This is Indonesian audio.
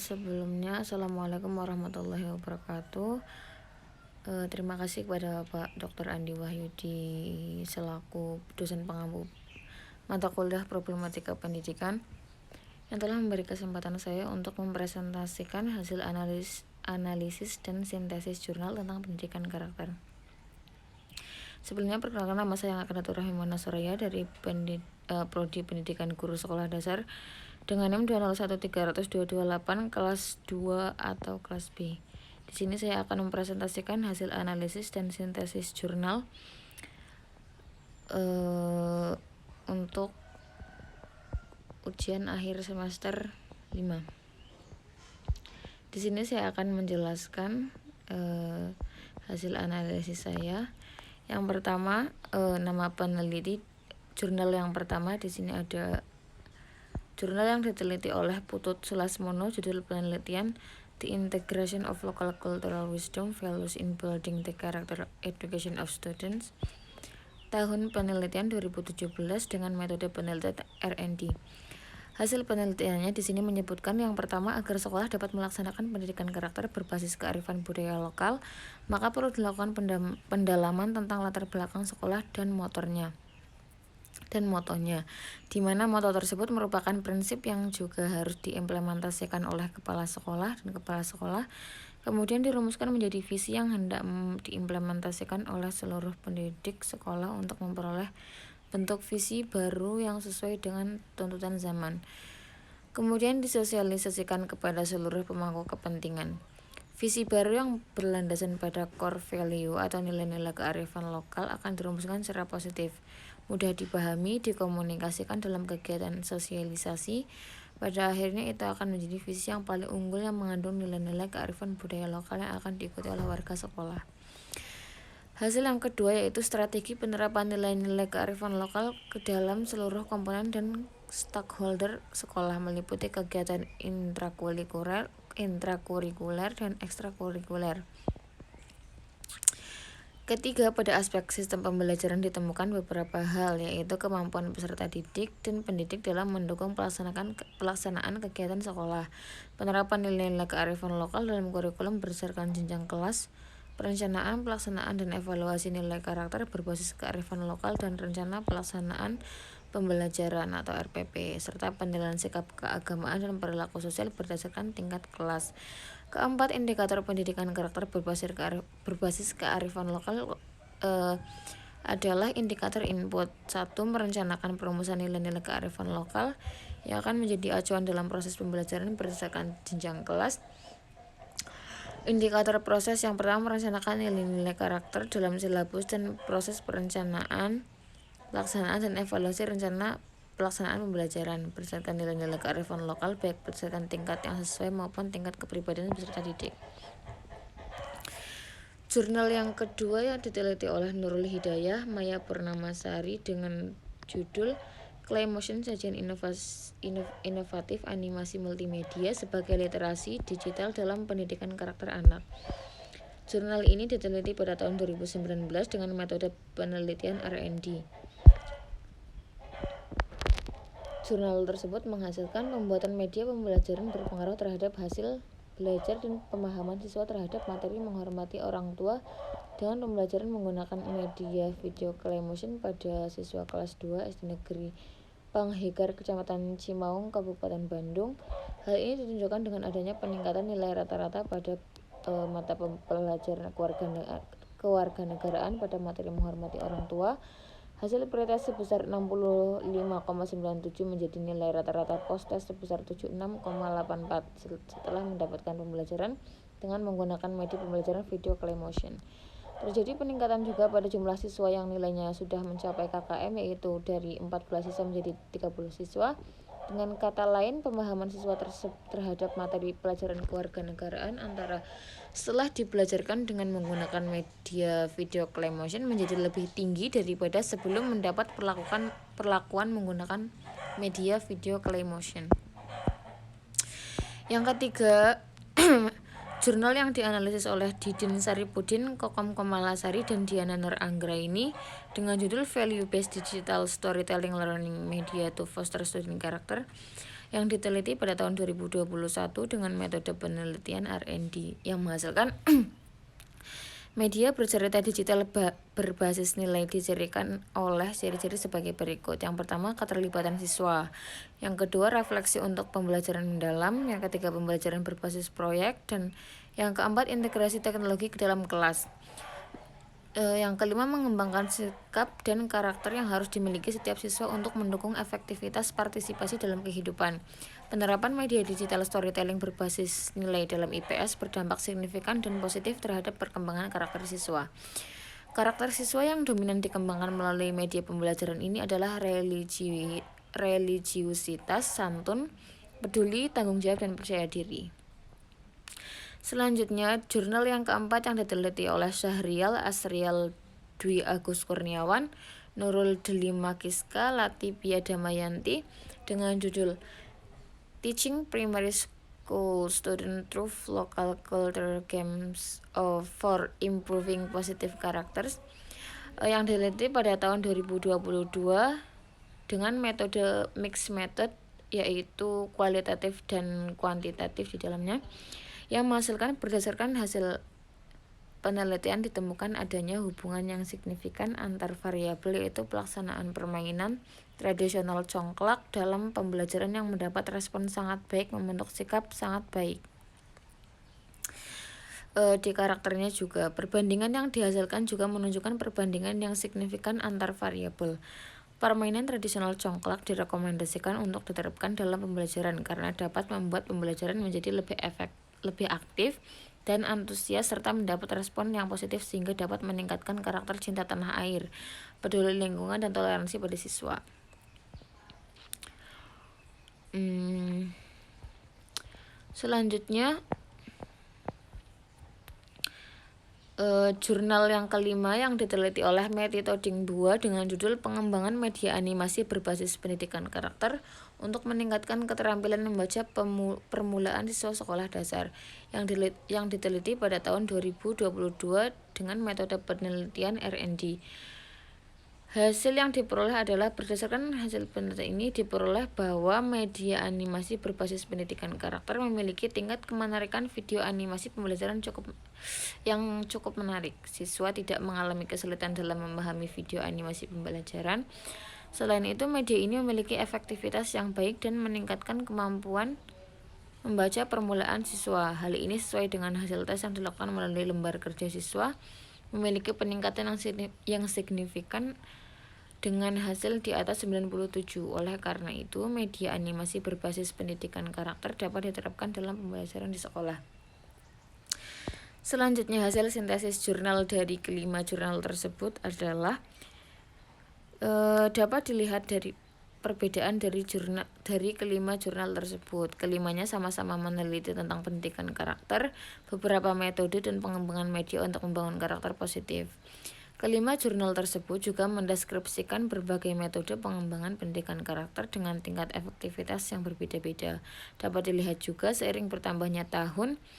Sebelumnya, Assalamualaikum warahmatullahi wabarakatuh. Terima kasih kepada Pak Dr. Andi Wahyudi selaku dosen pengampu mata kuliah Problematika Pendidikan yang telah memberi kesempatan saya untuk mempresentasikan hasil analisis dan sintesis jurnal tentang pendidikan karakter. Sebelumnya, perkenalkan, nama saya Akinatur Rahimana Soraya dari Prodi Pendidikan Guru Sekolah Dasar dengan NIM 2013228 kelas 2 atau kelas B. Di sini saya akan mempresentasikan hasil analisis dan sintesis jurnal untuk ujian akhir semester 5. Di sini saya akan menjelaskan hasil analisis saya. Yang pertama, nama peneliti. Jurnal yang pertama di sini ada jurnal yang diteliti oleh Putut Sulasmono, judul penelitian The Integration of Local Cultural Wisdom Values in Building the Character Education of Students. Tahun penelitian 2017 dengan metode penelitian R&D. Hasil penelitiannya di sini menyebutkan yang pertama, agar sekolah dapat melaksanakan pendidikan karakter berbasis kearifan budaya lokal, maka perlu dilakukan pendalaman tentang latar belakang sekolah dan motonya, di mana moto tersebut merupakan prinsip yang juga harus diimplementasikan oleh kepala sekolah dan kepala sekolah, kemudian dirumuskan menjadi visi yang hendak diimplementasikan oleh seluruh pendidik sekolah untuk memperoleh bentuk visi baru yang sesuai dengan tuntutan zaman. Kemudian disosialisasikan kepada seluruh pemangku kepentingan. Visi baru yang berlandasan pada core value atau nilai-nilai kearifan lokal akan dirumuskan secara positif, mudah dipahami, dikomunikasikan dalam kegiatan sosialisasi. Pada akhirnya itu akan menjadi visi yang paling unggul yang mengandung nilai-nilai kearifan budaya lokal yang akan diikuti oleh warga sekolah. Hasil yang kedua yaitu strategi penerapan nilai-nilai kearifan lokal ke dalam seluruh komponen dan stakeholder sekolah, meliputi kegiatan intrakurikuler dan ekstrakurikuler. Ketiga, pada aspek sistem pembelajaran ditemukan beberapa hal, yaitu kemampuan peserta didik dan pendidik dalam mendukung pelaksanaan kegiatan sekolah, penerapan nilai-nilai kearifan lokal dalam kurikulum berdasarkan jenjang kelas, perencanaan, pelaksanaan, dan evaluasi nilai karakter berbasis kearifan lokal dan rencana pelaksanaan pembelajaran atau RPP, serta penilaian sikap keagamaan dan perilaku sosial berdasarkan tingkat kelas. Keempat, indikator pendidikan karakter berbasis kearifan lokal adalah indikator input. 1. Merencanakan perumusan nilai-nilai kearifan lokal yang akan menjadi acuan dalam proses pembelajaran berdasarkan jenjang kelas. Indikator proses yang pertama, merencanakan nilai-nilai karakter dalam silabus dan proses perencanaan, pelaksanaan, dan evaluasi rencana pelaksanaan pembelajaran berdasarkan nilai-nilai kearifan lokal, baik berdasarkan tingkat yang sesuai maupun tingkat kepribadian peserta didik. Jurnal yang kedua yang diteliti oleh Nurul Hidayah Maya Purnamasari dengan judul Claymotion, Sajian Inovatif Animasi Multimedia sebagai Literasi Digital dalam Pendidikan Karakter Anak. Jurnal ini diteliti pada tahun 2019 dengan metode penelitian R&D. Jurnal tersebut menghasilkan pembuatan media pembelajaran berpengaruh terhadap hasil belajar dan pemahaman siswa terhadap materi menghormati orang tua dengan pembelajaran menggunakan media video Claymotion pada siswa kelas 2 SD Negeri Panghegar, Kecamatan Cimaung, Kabupaten Bandung. Hal ini ditunjukkan dengan adanya peningkatan nilai rata-rata pada mata pelajaran kewarganegaraan pada materi menghormati orang tua. Hasil pretest sebesar 65,97 menjadi nilai rata-rata post-test sebesar 76,84 setelah mendapatkan pembelajaran dengan menggunakan media pembelajaran video Claymotion. Terjadi peningkatan juga pada jumlah siswa yang nilainya sudah mencapai KKM, yaitu dari 14 siswa menjadi 30 siswa. Dengan kata lain, pemahaman siswa terhadap materi pelajaran kewarganegaraan antara setelah dibelajarkan dengan menggunakan media video Claymotion menjadi lebih tinggi daripada sebelum mendapat perlakuan menggunakan media video Claymotion. Yang ketiga, jurnal yang dianalisis oleh Didin Saripudin, Kokom Komalasari, dan Diana Nur Anggraini dengan judul Value Based Digital Storytelling Learning Media to Foster Student Character. yang diteliti pada tahun 2021 dengan metode penelitian R&D yang menghasilkan media bercerita digital berbasis nilai dicirikan oleh ciri-ciri sebagai berikut. Yang pertama, keterlibatan siswa. Yang kedua, refleksi untuk pembelajaran mendalam. Yang ketiga, pembelajaran berbasis proyek. Dan yang keempat, integrasi teknologi ke dalam kelas. Yang kelima, mengembangkan sikap dan karakter yang harus dimiliki setiap siswa untuk mendukung efektivitas partisipasi dalam kehidupan. Penerapan media digital storytelling berbasis nilai dalam IPS berdampak signifikan dan positif terhadap perkembangan karakter siswa. Karakter siswa yang dominan dikembangkan melalui media pembelajaran ini adalah religiusitas, santun, peduli, tanggung jawab, dan percaya diri. Selanjutnya, jurnal yang keempat yang diteliti oleh Syahrial Asrial Dwi Agus Kurniawan, Nurul Delima Kiska, Latipia Damayanti dengan judul Teaching Primary School Student Through Local Culture Games for Improving Positive Characters yang diteliti pada tahun 2022 dengan metode mixed method, yaitu kualitatif dan kuantitatif di dalamnya, yang menghasilkan berdasarkan hasil penelitian ditemukan adanya hubungan yang signifikan antar variabel, yaitu pelaksanaan permainan tradisional congklak dalam pembelajaran yang mendapat respon sangat baik membentuk sikap sangat baik. Di karakternya juga, perbandingan yang dihasilkan juga menunjukkan perbandingan yang signifikan antar variabel. Permainan tradisional congklak direkomendasikan untuk diterapkan dalam pembelajaran karena dapat membuat pembelajaran menjadi lebih aktif dan antusias serta mendapat respon yang positif sehingga dapat meningkatkan karakter cinta tanah air, peduli lingkungan, dan toleransi pada siswa. Selanjutnya, jurnal yang kelima yang diteliti oleh Matty Toding 2 dengan judul Pengembangan Media Animasi Berbasis Pendidikan Karakter untuk meningkatkan keterampilan membaca permulaan siswa sekolah dasar yang diteliti pada tahun 2022 dengan metode penelitian R&D. Hasil yang diperoleh adalah berdasarkan hasil penelitian ini diperoleh bahwa media animasi berbasis pendidikan karakter memiliki tingkat kemenarikan video animasi pembelajaran yang cukup menarik. Siswa tidak mengalami kesulitan dalam memahami video animasi pembelajaran. Selain itu, media ini memiliki efektivitas yang baik dan meningkatkan kemampuan membaca permulaan siswa. Hal ini sesuai dengan hasil tes yang dilakukan melalui lembar kerja siswa, memiliki peningkatan yang signifikan dengan hasil di atas 97. Oleh karena itu, media animasi berbasis pendidikan karakter dapat diterapkan dalam pembelajaran di sekolah. Selanjutnya, hasil sintesis jurnal dari kelima jurnal tersebut adalah dapat dilihat dari perbedaan dari kelima jurnal tersebut. Kelimanya sama-sama meneliti tentang pendidikan karakter, beberapa metode dan pengembangan media untuk membangun karakter positif. Kelima jurnal tersebut juga mendeskripsikan berbagai metode pengembangan pendidikan karakter dengan tingkat efektivitas yang berbeda-beda. Dapat dilihat juga seiring bertambahnya tahun,